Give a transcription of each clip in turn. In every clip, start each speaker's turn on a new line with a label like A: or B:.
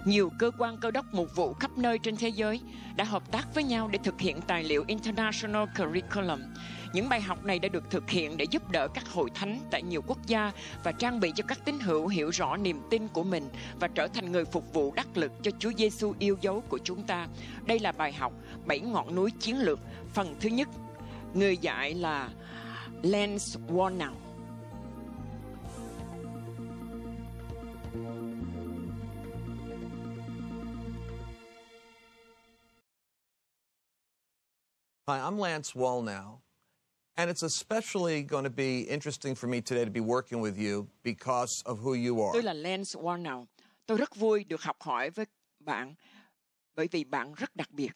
A: Nhiều cơ quan cơ đốc mục vụ khắp nơi trên thế giới đã hợp tác với nhau để thực hiện tài liệu International Curriculum. Những bài học này đã được thực hiện để giúp đỡ các hội thánh tại nhiều quốc gia và trang bị cho các tín hữu hiểu rõ niềm tin của mình và trở thành người phục vụ đắc lực cho Chúa Giêsu yêu dấu của chúng ta. Đây là bài học 7 ngọn núi chiến lược, phần thứ nhất. Người dạy là ngon.
B: Hi, I'm Lance Wallnow, and it's especially going to be interesting for me today to be working with you because of who you are.
A: Tôi là Lance Wallnow. Tôi rất vui được học hỏi với bạn bởi vì bạn rất đặc biệt.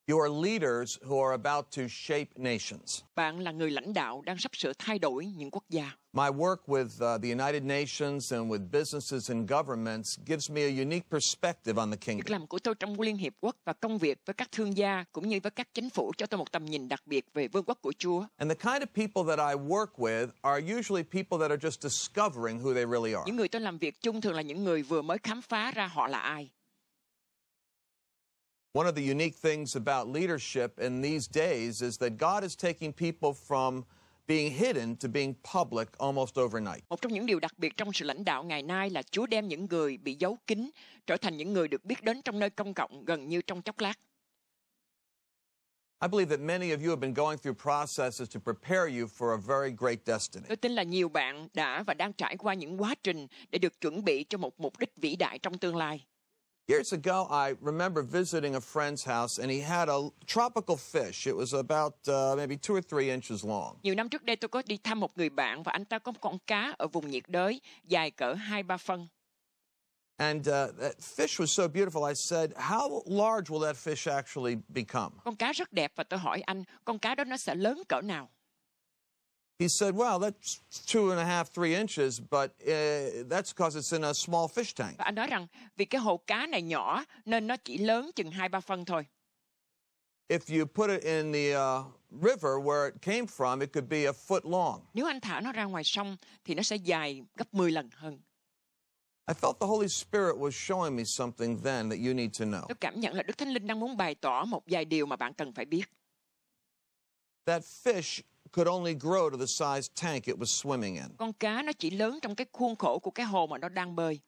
B: You are leaders who are about to shape nations.
A: Bạn là người lãnh đạo đang sắp sửa thay đổi những quốc gia.
B: My work with the United Nations and with businesses and governments gives me a unique perspective on the
A: Việc
B: kingdom.
A: làm của tôi trong Liên Hiệp Quốc và công việc với các thương gia cũng như với các chính phủ cho tôi một tầm nhìn đặc biệt về vương quốc của Chúa.
B: And the kind of people that I work with are usually people that are just discovering who they really are.
A: Những người tôi làm việc chung thường là những người vừa mới khám phá ra họ là ai.
B: One of the unique things about leadership in these days is that God is taking people from being hidden to being public almost overnight.
A: Một trong những điều đặc biệt trong sự lãnh đạo ngày nay là Chúa đem những người bị giấu kín trở thành những người được biết đến trong nơi công cộng gần như trong chốc lát.
B: I believe that many of you have been going through processes to prepare you for a very great destiny.
A: Tôi tin là nhiều bạn đã và đang trải qua những quá trình để được chuẩn bị cho một mục đích vĩ đại trong tương lai.
B: Years ago, I remember visiting a friend's house, and he had a tropical fish. It was about maybe 2 or 3 inches long.
A: Nhiều năm trước đây tôi có đi thăm một người bạn và anh ta có một con cá ở vùng nhiệt đới dài cỡ 2-3 phân.
B: And that fish was so beautiful, I said, how large will that fish actually become?
A: Con cá rất đẹp và tôi hỏi anh, con cá đó nó sẽ lớn cỡ nào?
B: He said, well, that's 2.5, 3 inches, but that's because it's in a small fish tank.
A: Và anh nói rằng vì cái hồ cá này nhỏ nên nó chỉ lớn chừng 2-3 phân thôi.
B: If you put it in the river where it came from, it could be a foot long.
A: Nếu anh thả nó ra ngoài sông thì nó sẽ dài gấp 10 lần hơn.
B: I felt the Holy Spirit was showing me something then that you need to know.
A: Tôi cảm nhận là Đức Thánh Linh đang muốn bày tỏ một vài điều mà bạn cần phải biết.
B: That fish could only grow to the size tank it was swimming in.
A: Con cá nó chỉ lớn trong cái khuôn khổ của cái hồ mà nó đang bơi.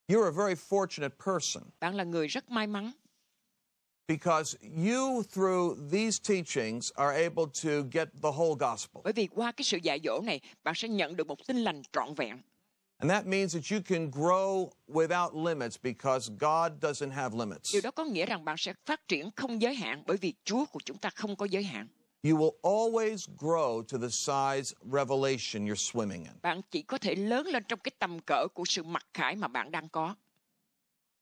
B: You're a very fortunate person
A: Bạn là người rất may mắn.
B: because you, through these teachings, are able to get the whole gospel.
A: Bởi vì qua cái sự dạy dỗ này, bạn sẽ nhận được một tin lành trọn vẹn.
B: And that means that you can grow without limits because God doesn't have limits.
A: Điều đó có nghĩa rằng bạn sẽ phát triển không giới hạn bởi vì Chúa của chúng ta không có giới hạn.
B: You will always grow to the size revelation you're swimming in.
A: Bạn chỉ có thể lớn lên trong cái tầm cỡ của sự mặc khải mà bạn đang có.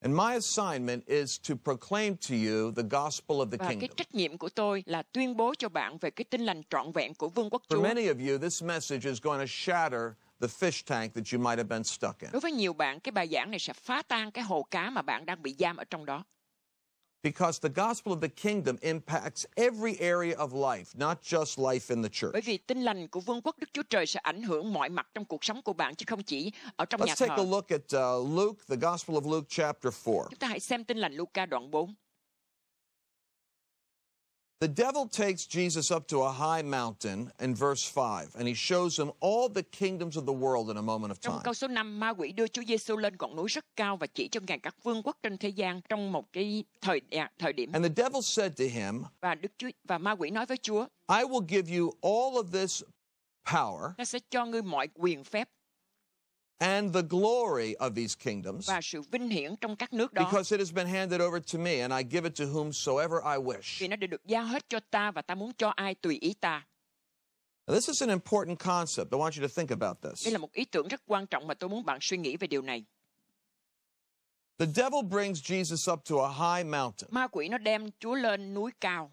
B: And my assignment is to proclaim to you the gospel of the
A: Và cái
B: kingdom.
A: trách nhiệm của tôi là tuyên bố cho bạn về cái tin lành trọn vẹn của vương quốc
B: For
A: Chúa.
B: many of you, this message is going to shatter the fish tank that you might have been stuck in.
A: Đối với nhiều bạn, cái bài giảng này sẽ phá tan cái hồ cá mà bạn đang bị giam ở trong đó.
B: Because the gospel of the kingdom impacts every area of life, not just life in the church.
A: Bởi vì tin lành của vương quốc Đức Chúa Trời sẽ ảnh hưởng mọi mặt trong cuộc sống của bạn chứ không chỉ ở trong nhà
B: Let's take a
A: thờ.
B: look at Luke, the Gospel of Luke, chapter 4.
A: Chúng ta hãy xem tin lành Luca đoạn 4.
B: The devil takes Jesus up to a high mountain in verse 5, and he shows him all the kingdoms of the world in a moment of
A: Trong
B: time.
A: câu số 5, ma quỷ đưa Chúa Giêsu lên ngọn núi rất cao và chỉ cho Ngài các vương quốc trên thế gian trong một cái thời điểm.
B: And the devil said to him,
A: Và ma quỷ nói với Chúa,
B: I will give you all of this power
A: ta sẽ cho ngươi mọi quyền phép
B: and the glory of these kingdoms
A: và sự vinh hiển trong các nước đó.
B: because it has been handed over to me, and I give it to whomsoever I wish.
A: Vì nó được giao hết cho ta và ta muốn cho ai tùy ý ta.
B: Now, this is an important concept. I want you to think about this.
A: Đây là một ý tưởng rất quan trọng mà tôi muốn bạn suy nghĩ về điều này.
B: The devil brings Jesus up to a high mountain,
A: Ma quỷ nó đem Chúa lên núi cao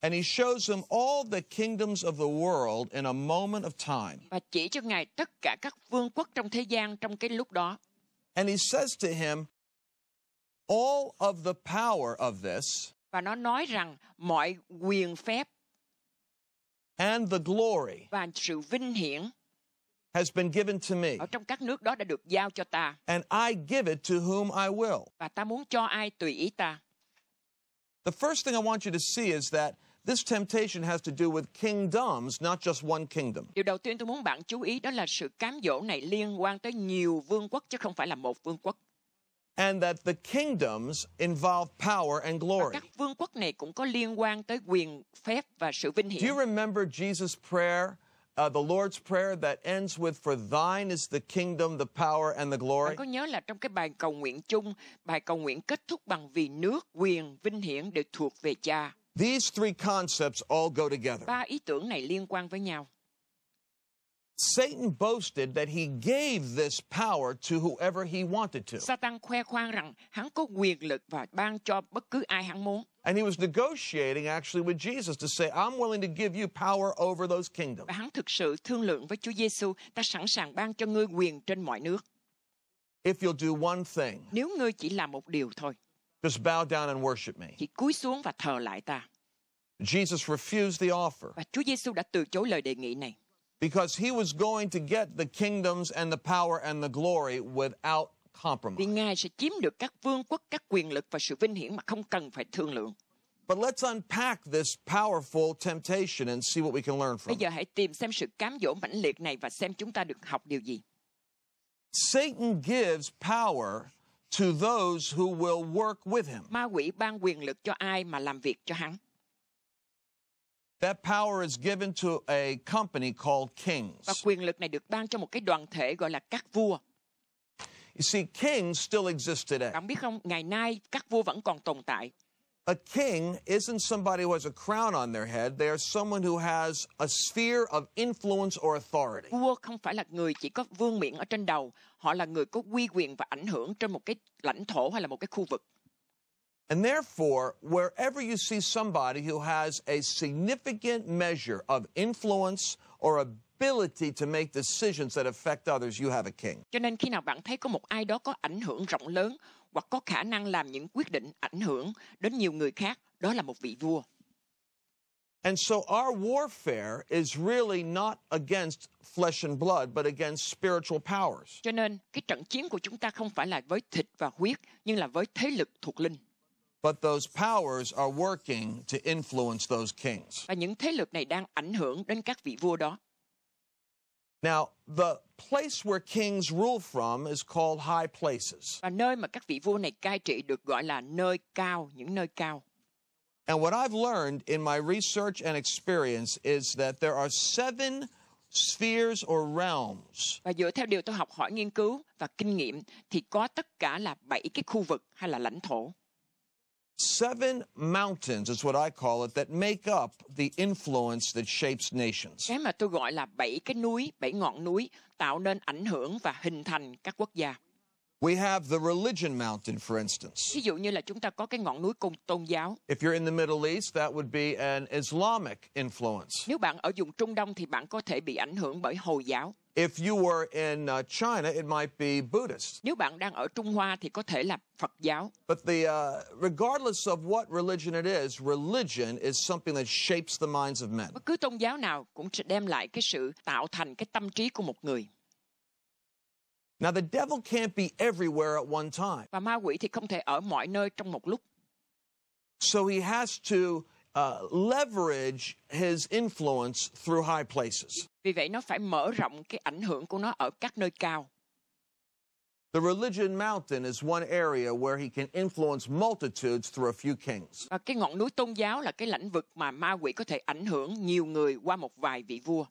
B: and he shows him all the kingdoms of the world in a moment of time.
A: và chỉ cho Ngài tất cả các vương quốc trong thế gian trong cái lúc đó.
B: And he says to him, all of the power of this
A: Và nó nói rằng mọi quyền phép
B: and the glory
A: và sự vinh hiển
B: has been given to me,
A: ở trong các nước đó đã được giao cho ta,
B: and I give it to whom I will.
A: và ta muốn cho ai tùy ý ta.
B: The first thing I want you to see is that this temptation has to do with kingdoms, not just one kingdom.
A: Điều đầu tiên tôi muốn bạn chú ý đó là sự cám dỗ này liên quan tới nhiều vương quốc chứ không phải là một vương quốc.
B: And that the kingdoms involve power and
A: Và
B: glory.
A: các vương quốc này cũng có liên quan tới quyền phép và sự vinh
B: Do
A: hiển.
B: you remember Jesus' prayer, the Lord's Prayer that ends with, "For thine is the kingdom, the power, and the glory"?
A: Bạn có nhớ là trong cái bài cầu nguyện chung, bài cầu nguyện kết thúc bằng vì nước, quyền, vinh hiển đều thuộc về Cha.
B: These three concepts all go together.
A: Ba ý tưởng này liên quan với nhau.
B: Satan boasted that he gave this power to whoever he wanted to.
A: Satan khoe khoang rằng hắn có quyền lực và ban cho bất cứ ai hắn muốn.
B: And he was negotiating actually with Jesus to say, "I'm willing to give you power over those kingdoms."
A: Và hắn thực sự thương lượng với Chúa Giêsu, ta sẵn sàng ban cho ngươi quyền trên mọi nước.
B: If you'll do one thing,
A: Nếu ngươi chỉ làm một điều thôi,
B: just bow down and worship me.
A: chỉ cúi xuống và thờ lại ta.
B: Jesus refused the offer
A: Và Chúa Giêsu đã từ chối lời đề nghị này.
B: because he was going to get the kingdoms and the power and the glory without
A: Vì
B: compromise.
A: Ngài sẽ chiếm được các vương quốc, các quyền lực và sự vinh hiển mà không cần phải thương lượng.
B: But let's unpack this powerful temptation and see what we can learn
A: Bây
B: from
A: giờ
B: it.
A: hãy tìm xem sự cám dỗ mãnh liệt này và xem chúng ta được học điều gì.
B: Satan gives power to those who will work with him.
A: Ma quỷ ban quyền lực cho ai mà làm việc cho hắn.
B: That power is given to a company called
A: Và
B: kings.
A: quyền lực này được ban cho một cái đoàn thể gọi là các vua.
B: You see, kings still exist today.
A: Bạn biết không, ngày nay các vua vẫn còn tồn tại.
B: A king isn't somebody who has a crown on their head. They are someone who has a sphere of influence or authority.
A: Vua không phải là người chỉ có vương miện ở trên đầu. Họ là người có uy quyền và ảnh hưởng trên một cái lãnh thổ hay là một cái khu vực.
B: And therefore, wherever you see somebody who has a significant measure of influence or ability to make decisions that affect others, you have a king.
A: Cho nên khi nào bạn thấy có một ai đó có ảnh hưởng rộng lớn hoặc có khả năng làm những quyết định ảnh hưởng đến nhiều người khác, đó là một vị vua.
B: And so our warfare is really not against flesh and blood, but against spiritual powers.
A: Cho nên cái trận chiến của chúng ta không phải là với thịt và huyết, nhưng là với thế lực thuộc linh.
B: But those powers are working to influence those kings.
A: Và những thế lực này đang ảnh hưởng đến các vị vua đó.
B: Now, the place where kings rule from is called high places.
A: Và nơi mà các vị vua này cai trị được gọi là nơi cao, những nơi cao.
B: And what I've learned in my research and experience is that there are 7 spheres or realms
A: Và dựa theo điều tôi học hỏi nghiên cứu và kinh nghiệm thì có tất cả là 7 cái khu vực hay là lãnh thổ.
B: 7 mountains is what I call it that make up the influence that shapes nations.
A: Cái mà tôi gọi là 7 cái núi, 7 ngọn núi tạo nên ảnh hưởng và hình thành các quốc gia.
B: We have the religion mountain, for instance.
A: Ví dụ như là chúng ta có cái ngọn núi tôn giáo.
B: If you're in the Middle East, that would be an Islamic influence.
A: Nếu bạn ở vùng Trung Đông thì bạn có thể bị ảnh hưởng bởi Hồi giáo.
B: If you were in China, it might be Buddhist.
A: Nếu bạn đang ở Trung Hoa thì có thể là Phật giáo.
B: But regardless of what religion it is, religion is something that shapes the minds of men.
A: Bất cứ tôn giáo nào cũng sẽ đem lại cái sự tạo thành cái tâm trí của một người.
B: Now, the devil can't be everywhere at one time.
A: Và ma quỷ thì không thể ở mọi nơi trong một lúc.
B: So he has to leverage his influence through high places.
A: Vì vậy nó phải mở rộng cái ảnh hưởng của nó ở các nơi cao.
B: The religion mountain is one area where he can influence multitudes through a few kings.
A: Và cái ngọn núi tôn giáo là cái lĩnh vực mà ma quỷ có thể ảnh hưởng nhiều người qua một vài vị vua.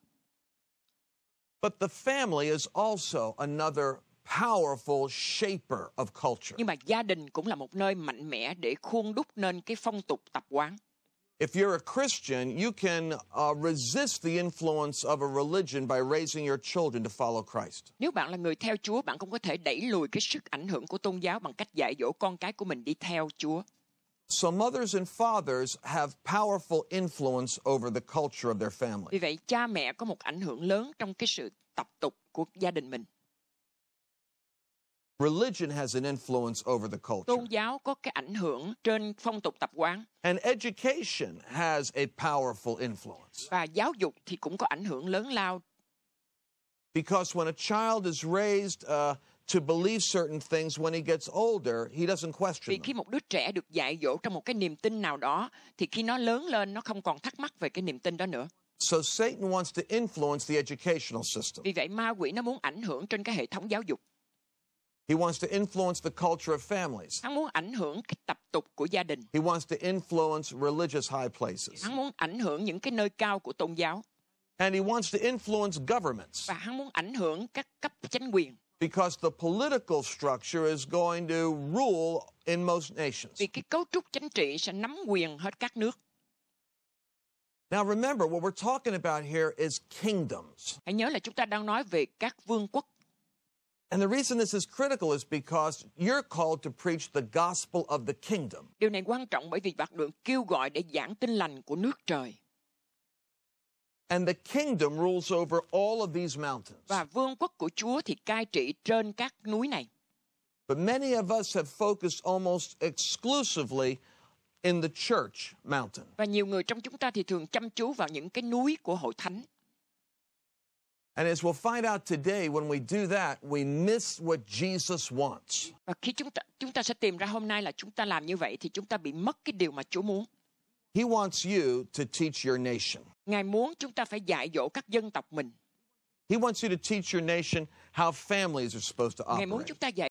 B: But the family is also another powerful shaper of culture.
A: Nhưng mà gia đình cũng là một nơi mạnh mẽ để khuôn đúc nên cái phong tục tập quán.
B: If you're a Christian, you can resist the influence of a religion by raising your children to follow Christ.
A: Nếu bạn là người theo Chúa, bạn cũng có thể đẩy lùi cái sức ảnh hưởng của tôn giáo bằng cách dạy dỗ con cái của mình đi theo Chúa.
B: So mothers and fathers have powerful influence over the culture of their family.
A: Vì vậy, cha mẹ có một ảnh hưởng lớn trong cái sự tập tục của gia đình mình.
B: Religion has an influence over the culture.
A: Tôn giáo có cái ảnh hưởng trên phong tục tập quán.
B: And education has a powerful influence.
A: Và giáo dục thì cũng có ảnh hưởng lớn lao.
B: Because when a child is raised to believe certain things, when he gets older, he doesn't question
A: Vì khi
B: them.
A: một đứa trẻ được dạy dỗ trong một cái niềm tin nào đó, thì khi nó lớn lên, nó không còn thắc mắc về cái niềm tin đó nữa.
B: So Satan wants to influence the educational system.
A: Vì vậy ma quỷ nó muốn ảnh hưởng trên cái hệ thống giáo dục.
B: He wants to influence the culture of families.
A: Hắn muốn ảnh hưởng cái tập tục của gia đình.
B: He wants to influence religious high places.
A: Hắn muốn ảnh hưởng những cái nơi cao của tôn giáo.
B: And he wants to influence governments.
A: Và hắn muốn ảnh hưởng các cấp chính quyền.
B: Because the political structure is going to rule in most nations.
A: Vì cái cấu trúc chính trị sẽ nắm quyền hết các nước.
B: Now remember, what we're talking about here is kingdoms.
A: Hãy nhớ là chúng ta đang nói về các vương quốc.
B: And the reason this is critical is because you're called to preach the gospel of the kingdom.
A: Điều này quan trọng bởi vì bạn được kêu gọi để giảng tin lành của nước trời.
B: And the kingdom rules over all of these mountains.
A: Và vương quốc của Chúa thì cai trị trên các núi này.
B: But many of us have focused almost exclusively in the church mountain.
A: Và nhiều người trong chúng ta thì thường chăm chú vào những cái núi của hội thánh.
B: And as we'll find out today, when we do that, we miss what Jesus wants.
A: Và khi chúng ta sẽ tìm ra hôm nay là chúng ta làm như vậy thì chúng ta bị mất cái điều mà Chúa muốn.
B: He wants you to teach your nation.
A: Ngài muốn chúng ta phải dạy dỗ các dân tộc mình.
B: He wants you to teach your nation how families are supposed to
A: Ngài muốn
B: operate.
A: chúng ta dạy